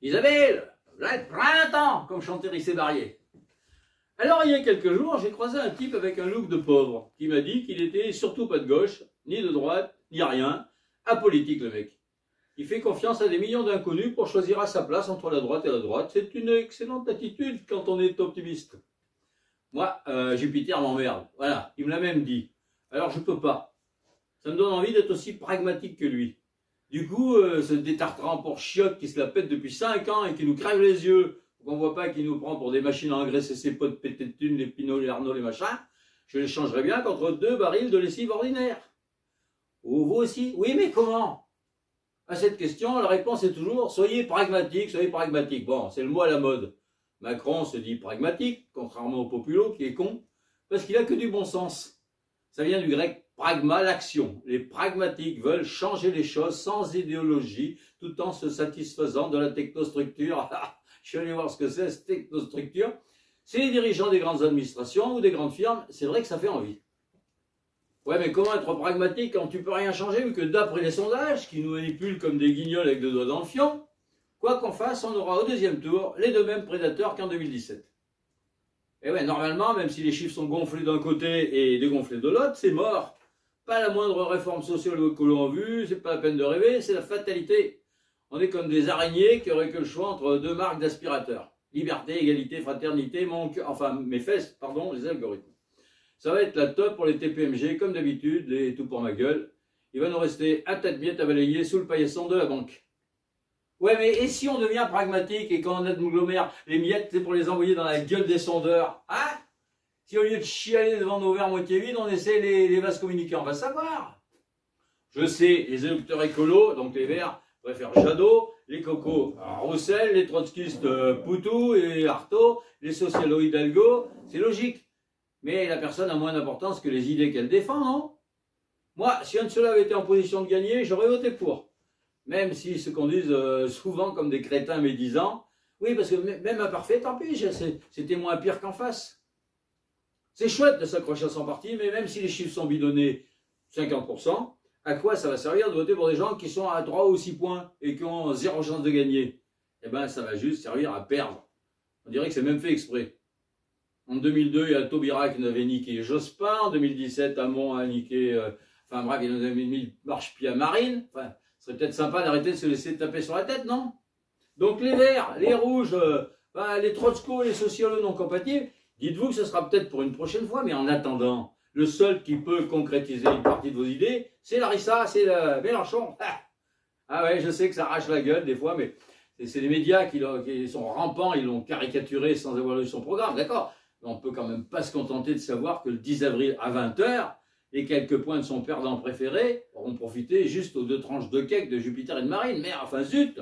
Isabelle, là, printemps, comme chantait Rissé Barrier. Alors, il y a quelques jours, j'ai croisé un type avec un look de pauvre, qui m'a dit qu'il était surtout pas de gauche, ni de droite, ni rien, apolitique le mec. Il fait confiance à des millions d'inconnus pour choisir à sa place entre la droite et la droite. C'est une excellente attitude quand on est optimiste. Moi, Jupiter m'emmerde. Voilà, il me l'a même dit. Alors je peux pas. Ça me donne envie d'être aussi pragmatique que lui. Du coup, ce détartrant pour chiotte qui se la pète depuis 5 ans et qui nous crève les yeux, qu'on voit pas qu'il nous prend pour des machines à engraisser ses potes pétés de thunes, les Pinot, les Arnaud, les machins, je les changerais bien contre 2 barils de lessive ordinaire. Ou vous aussi? Oui, mais comment? À cette question, la réponse est toujours « soyez pragmatique, soyez pragmatique ». Bon, c'est le mot à la mode. Macron se dit pragmatique, contrairement au populo qui est con, parce qu'il a que du bon sens. Ça vient du grec pragma, l'action. Les pragmatiques veulent changer les choses sans idéologie, tout en se satisfaisant de la technostructure. Je suis allé voir ce que c'est, cette technostructure. C'est les dirigeants des grandes administrations ou des grandes firmes, c'est vrai que ça fait envie. Ouais, mais comment être pragmatique quand tu peux rien changer, vu que d'après les sondages, qui nous manipulent comme des guignols avec 2 doigts dans le fion, quoi qu'on fasse, on aura au 2e tour les 2 mêmes prédateurs qu'en 2017. Et ouais, normalement, même si les chiffres sont gonflés d'un côté et dégonflés de l'autre, c'est mort. Pas la moindre réforme sociale que l'on a vue, c'est pas la peine de rêver, c'est la fatalité. On est comme des araignées qui auraient que le choix entre 2 marques d'aspirateurs. Liberté, égalité, fraternité, mes fesses, pardon, les algorithmes. Ça va être la top pour les TPMG, comme d'habitude, et tout pour ma gueule. Il va nous rester un tas de miettes à balayer sous le paillasson de la banque. Ouais, mais et si on devient pragmatique et quand on agglomère les miettes, c'est pour les envoyer dans la gueule des sondeurs? Hein? Si au lieu de chialer devant nos verres moitié vides, on essaie les vases communicants, on va savoir. Je sais, les électeurs écolos, donc les verts, préfèrent Jadot, les cocos Roussel, les trotskistes Poutou et Artaud, les socialoïdes Hidalgo, c'est logique. Mais la personne a moins d'importance que les idées qu'elle défend, non? Moi, si un de ceux-là avait été en position de gagner, j'aurais voté pour. Même s'ils se conduisent souvent comme des crétins médisants. Oui, parce que même imparfait, tant pis, c'était moins pire qu'en face. C'est chouette de s'accrocher à son parti, mais même si les chiffres sont bidonnés 50%, à quoi ça va servir de voter pour des gens qui sont à 3 ou 6 points et qui ont 0 chance de gagner? Eh bien, ça va juste servir à perdre. On dirait que c'est même fait exprès. En 2002, il y a Taubira qui nous avait niqué Jospin. En 2017, Hamon a niqué... Enfin bref, il nous avait mis le marche-pied à Marine. Enfin, ce serait peut-être sympa d'arrêter de se laisser taper sur la tête, non? Donc les verts, les rouges, les trotskos, les socialos non compatibles, dites-vous que ce sera peut-être pour une prochaine fois, mais en attendant, le seul qui peut concrétiser une partie de vos idées, c'est Larissa, c'est Mélenchon. Ah ouais, je sais que ça arrache la gueule des fois, mais c'est les médias qui sont rampants, ils l'ont caricaturé sans avoir lu son programme, d'accord? On ne peut quand même pas se contenter de savoir que le 10 avril à 20 h, les quelques points de son perdant préféré auront profité juste aux 2 tranches de cake de Jupiter et de Marine. Mais enfin zut!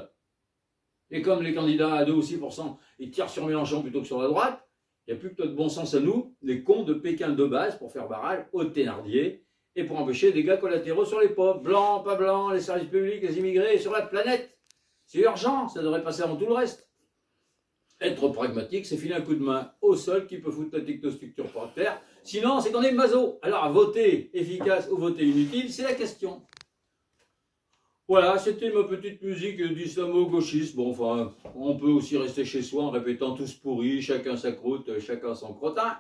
Et comme les candidats à 2 ou 6%, ils tirent sur Mélenchon plutôt que sur la droite, il n'y a plus que notre bon sens à nous, les cons de Pékin de base, pour faire barrage aux Thénardier et pour empêcher des dégâts collatéraux sur les pauvres, blancs, pas blancs, les services publics, les immigrés et sur la planète. C'est urgent, ça devrait passer avant tout le reste. Être pragmatique, c'est filer un coup de main au seul qui peut foutre la technostructure par terre. Sinon, c'est qu'on est maso. Alors, voter efficace ou voter inutile, c'est la question. Voilà, c'était ma petite musique d'islamo-gauchiste. Bon, enfin, on peut aussi rester chez soi en répétant tous pourris, chacun sa croûte, chacun son crottin.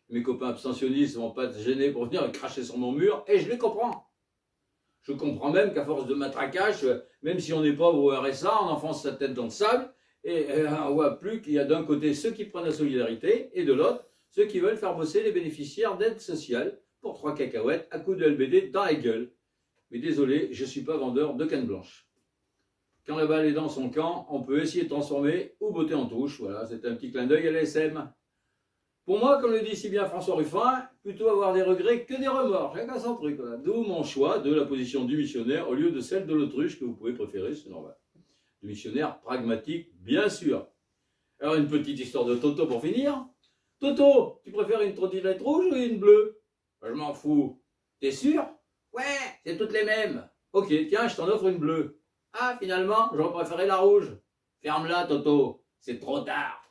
Mes copains abstentionnistes ne vont pas être gênés pour venir cracher sur mon mur, et je les comprends. Je comprends même qu'à force de matraquage, même si on n'est pas au RSA, on enfonce sa tête dans le sable, et on voit plus qu'il y a d'un côté ceux qui prennent la solidarité, et de l'autre, ceux qui veulent faire bosser les bénéficiaires d'aide sociale pour 3 cacahuètes à coups de LBD dans la gueule. Mais désolé, je ne suis pas vendeur de canne blanche. Quand la balle est dans son camp, on peut essayer de transformer ou botter en touche. Voilà, c'est un petit clin d'œil à l'ASM. Pour moi, comme le dit si bien François Ruffin, plutôt avoir des regrets que des remords. Chacun son truc. Voilà. D'où mon choix de la position du missionnaire au lieu de celle de l'autruche que vous pouvez préférer, c'est normal. Du missionnaire pragmatique, bien sûr. Alors, une petite histoire de Toto pour finir. Toto, tu préfères une trottinette rouge ou une bleue? Je m'en fous. T'es sûr? Ouais, c'est toutes les mêmes. Ok, tiens, je t'en offre une bleue. Ah, finalement, j'aurais préféré la rouge. Ferme-la, Toto. C'est trop tard.